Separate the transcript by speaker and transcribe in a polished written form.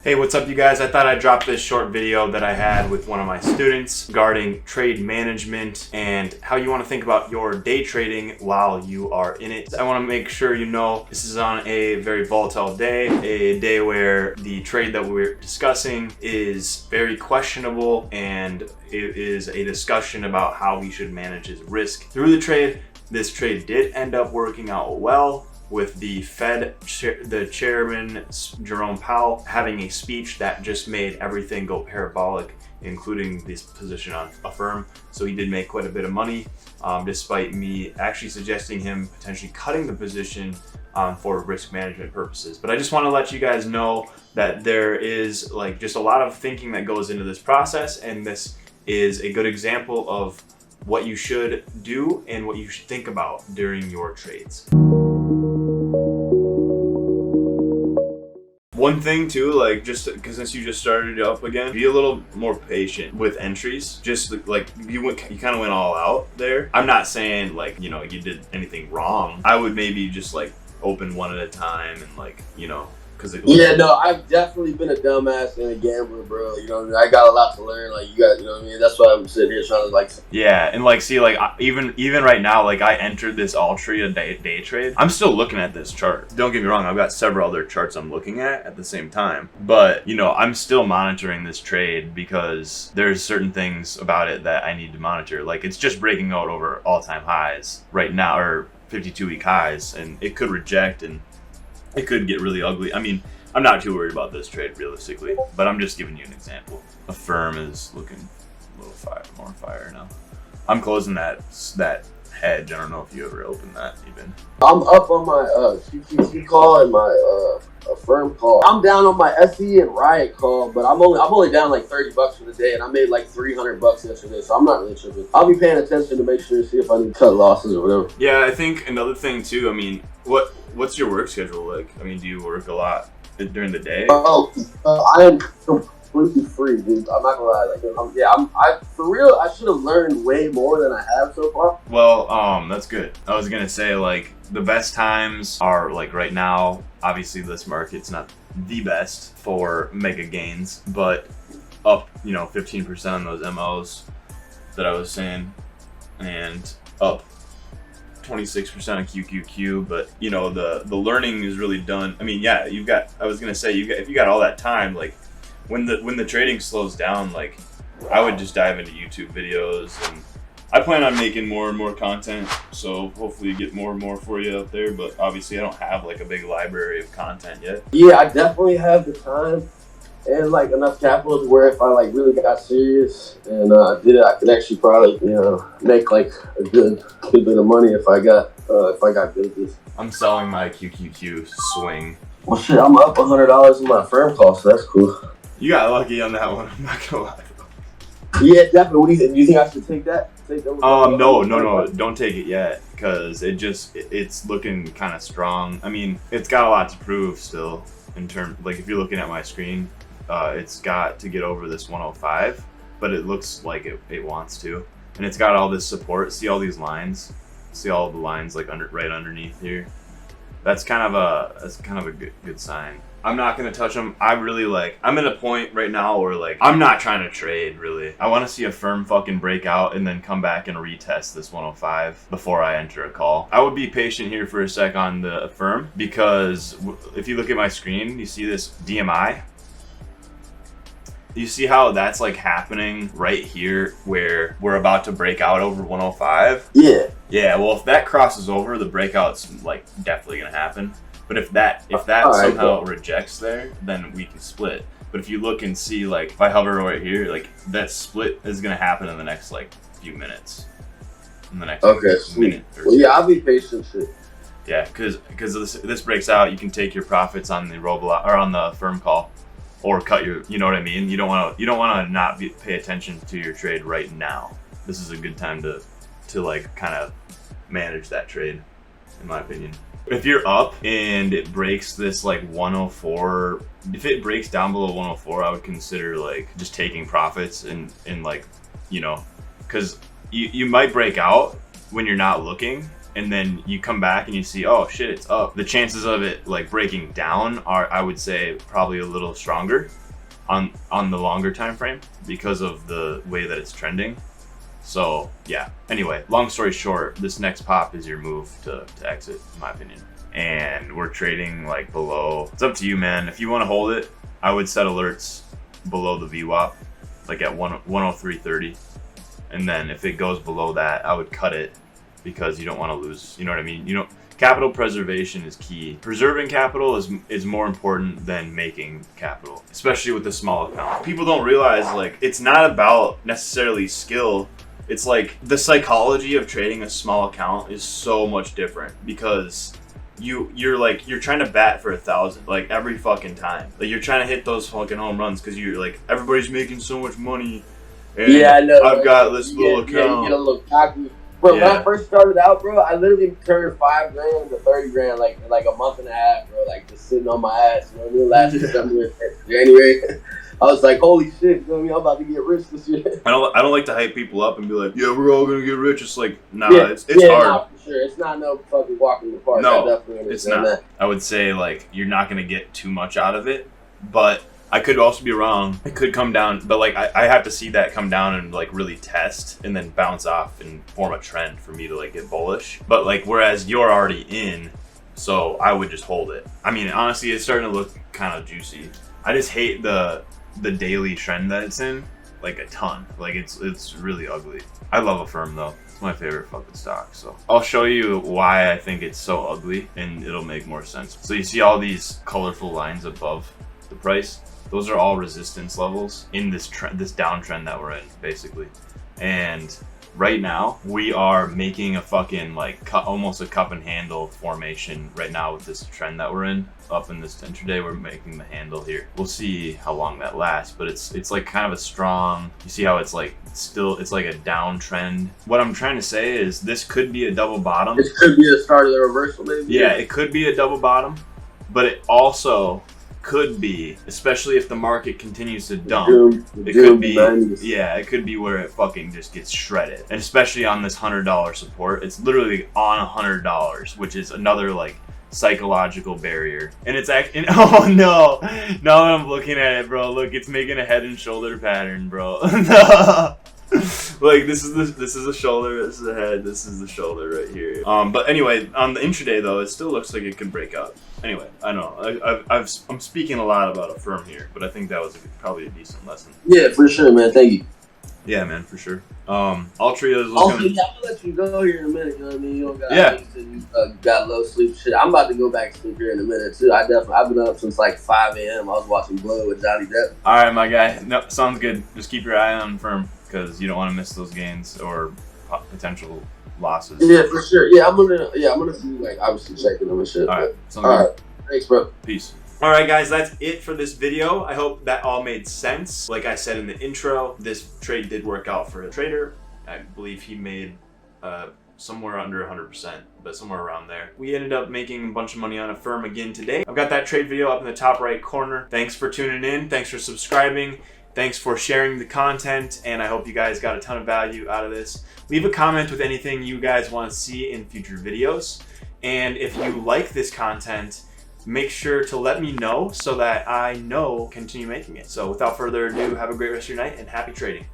Speaker 1: Hey, what's up you guys? I thought I'd drop this short video that I had with one of my students regarding trade management and how you want to think about your day trading while you are in it. I want to make sure you know this is on a very volatile day, a day where the trade that we're discussing is very questionable, and it is a discussion about how we should manage his risk through the trade. This trade did end up working out well, with the Fed, the chairman, Jerome Powell, having a speech that just made everything go parabolic, including this position on Affirm. So he did make quite a bit of money, despite me actually suggesting him potentially cutting the position for risk management purposes. But I just want to let you guys know that there is just a lot of thinking that goes into this process, and this is a good example of what you should do and what you should think about during your trades. One thing too, just because since you just started up again, be a little more patient with entries. Just you kind of went all out there. I'm not saying you did anything wrong. I would maybe just open one at a time and because
Speaker 2: I've definitely been a dumbass and a gambler, bro. I got a lot to learn. That's why I'm sitting here trying to
Speaker 1: Yeah, and even right now, I entered this Altria day trade. I'm still looking at this chart. Don't get me wrong, I've got several other charts I'm looking at the same time. But I'm still monitoring this trade because there's certain things about it that I need to monitor. It's just breaking out over all-time highs right now, or 52-week highs, and it could reject and it could get really ugly. I mean, I'm not too worried about this trade realistically, but I'm just giving you an example. Affirm is looking a little more fire now. I'm closing that hedge. I don't know if you ever opened that even.
Speaker 2: I'm up on my QQQ call and my Affirm call. I'm down on my SE and Riot call, but I'm only down $30 for the day, and I made $300 yesterday, so I'm not really tripping. I'll be paying attention to make sure to see if I need to cut losses or whatever.
Speaker 1: Yeah, I think another thing too. I mean, what's your work schedule like? I mean, do you work a lot during the day?
Speaker 2: I am completely free, dude. I'm not gonna lie. For real, I should have learned way more than I have so far.
Speaker 1: Well, that's good. I was gonna say the best times are right now. Obviously, this market's not the best for mega gains, but up 15% on those MOs that I was saying, and up 26% on QQQ. But the learning is really done. I mean, yeah, I was gonna say if you got all that time, when the trading slows down, I would just dive into YouTube videos, and I plan on making more and more content, so hopefully get more and more for you out there. But obviously I don't have a big library of content yet.
Speaker 2: Yeah, I definitely have the time and enough capital to where if I really got serious and did it, I could actually probably make a good bit of money if I got good at this.
Speaker 1: I'm selling my QQQ swing.
Speaker 2: Well, shit, I'm up $100 in my Affirm call, so that's cool.
Speaker 1: You got lucky on that one. I'm not gonna lie.
Speaker 2: Yeah, definitely. What do you think? Do you think I should take that?
Speaker 1: No, don't take it yet, because it's looking kind of strong. I mean, it's got a lot to prove still in terms, if you're looking at my screen, it's got to get over this 105, but it looks like it wants to, and it's got all this support. See all these lines? See all the lines right underneath here? That's kind of a good sign. I'm not gonna touch them. I'm at a point right now where I'm not trying to trade really. I want to see Affirm fucking break out and then come back and retest this 105 before I enter a call. I would be patient here for a sec on the Affirm, because if you look at my screen, you see this DMI. You see how that's happening right here, where we're about to break out over 105? Yeah, well, if that crosses over, the breakout's definitely gonna happen. But if that somehow rejects there, then we can split. But if you look and see, if I hover right here, that split is gonna happen in the next few minutes. In the next minute or so.
Speaker 2: Well, yeah, I'll be patient. Shit.
Speaker 1: Yeah, because this breaks out, you can take your profits on the Roblox or on the Affirm call, or cut your. You know what I mean? You don't want to not pay attention to your trade right now. This is a good time to kind of manage that trade, in my opinion. If you're up and it breaks this 104, if it breaks down below 104, I would consider just taking profits and because you might break out when you're not looking, and then you come back and you see, oh shit, it's up. The chances of it like breaking down are, I would say, probably a little stronger on the longer time frame because of the way that it's trending. So yeah, anyway, long story short, this next pop is your move to exit, in my opinion. And we're trading like below. It's up to you, man. If you want to hold it, I would set alerts below the VWAP, like at 103.30. And then if it goes below that, I would cut it because you don't want to lose. You know what I mean? You know, capital preservation is key. Preserving capital is more important than making capital, especially with the small account. People don't realize, like, it's not about necessarily skill. It's like the psychology of trading a small account is so much different because you're trying to bat for 1,000 like every fucking time. Like you're trying to hit those fucking home runs because you're like, everybody's making so much money. And
Speaker 2: yeah, I know.
Speaker 1: I've got this little account.
Speaker 2: Yeah, you get a little cocky. Bro, when I first started out, bro, I literally turned $5 grand to $30 grand like a month and a half, bro. Like just sitting on my ass. You know what I mean? Last December, January. I was like, holy shit, you know what I mean? I'm about to get rich this year.
Speaker 1: I don't like to hype people up and be like, yeah, we're all gonna get rich. It's like, nah, it's hard.
Speaker 2: Nah, for sure. It's not no fucking walk in the park.
Speaker 1: No,
Speaker 2: I definitely understand
Speaker 1: it's not.
Speaker 2: that.
Speaker 1: I would say like you're not gonna get too much out of it, but I could also be wrong. It could come down, but like I have to see that come down and like really test and then bounce off and form a trend for me to like get bullish. But like whereas you're already in, so I would just hold it. I mean, honestly, it's starting to look kind of juicy. I just hate the daily trend that it's in, like a ton. Like it's really ugly. I love Affirm though. It's my favorite fucking stock. So I'll show you why I think it's so ugly and it'll make more sense. So you see all these colorful lines above the price? Those are all resistance levels in this this downtrend that we're in, basically. And right now we are making a fucking like almost a cup and handle formation right now with this trend that we're in. Up in this intraday, we're making the handle here. We'll see how long that lasts, but it's like kind of a strong, you see how it's like it's like a downtrend. What I'm trying to say is this could be a double bottom.
Speaker 2: This could be the start of the reversal, maybe.
Speaker 1: Yeah, it could be a double bottom, but it also could be, especially if the market continues to dump, it could be, yeah, it could be where it fucking just gets shredded. And especially on this $100 support, it's literally on $100, which is another like psychological barrier. And it's actually, oh no, now that I'm looking at it, bro, look, it's making a head and shoulder pattern, bro. No. Like this is a shoulder, this is a head, this is the shoulder right here. But anyway, on the intraday though, it still looks like it can break out. Anyway, I know I'm speaking a lot about Affirm here, but I think that was probably a decent lesson.
Speaker 2: Yeah, for sure, man. Thank you.
Speaker 1: Yeah, man, for sure. Altria is
Speaker 2: also,
Speaker 1: looking.
Speaker 2: yeah, I'm gonna let you go here in a minute. You know what I mean? You don't got you got low sleep shit. I'm about to go back to sleep here in a minute too. I've been up since like 5 a.m. I was watching Blow with Johnny Depp.
Speaker 1: All right, my guy. No, sounds good. Just keep your eye on Affirm because you don't want to miss those gains or potential losses.
Speaker 2: Yeah, for sure. Yeah, I'm gonna be like obviously checking them and shit.
Speaker 1: All right.
Speaker 2: All right. Thanks, bro.
Speaker 1: Peace. All right, guys, that's it for this video. I hope that all made sense. Like I said in the intro, this trade did work out for a trader. I believe he made somewhere under 100%, but somewhere around there. We ended up making a bunch of money on Affirm again today. I've got that trade video up in the top right corner. Thanks for tuning in. Thanks for subscribing. Thanks for sharing the content, and I hope you guys got a ton of value out of this. Leave a comment with anything you guys want to see in future videos. And if you like this content, make sure to let me know so that I know continue making it. So without further ado, have a great rest of your night and happy trading.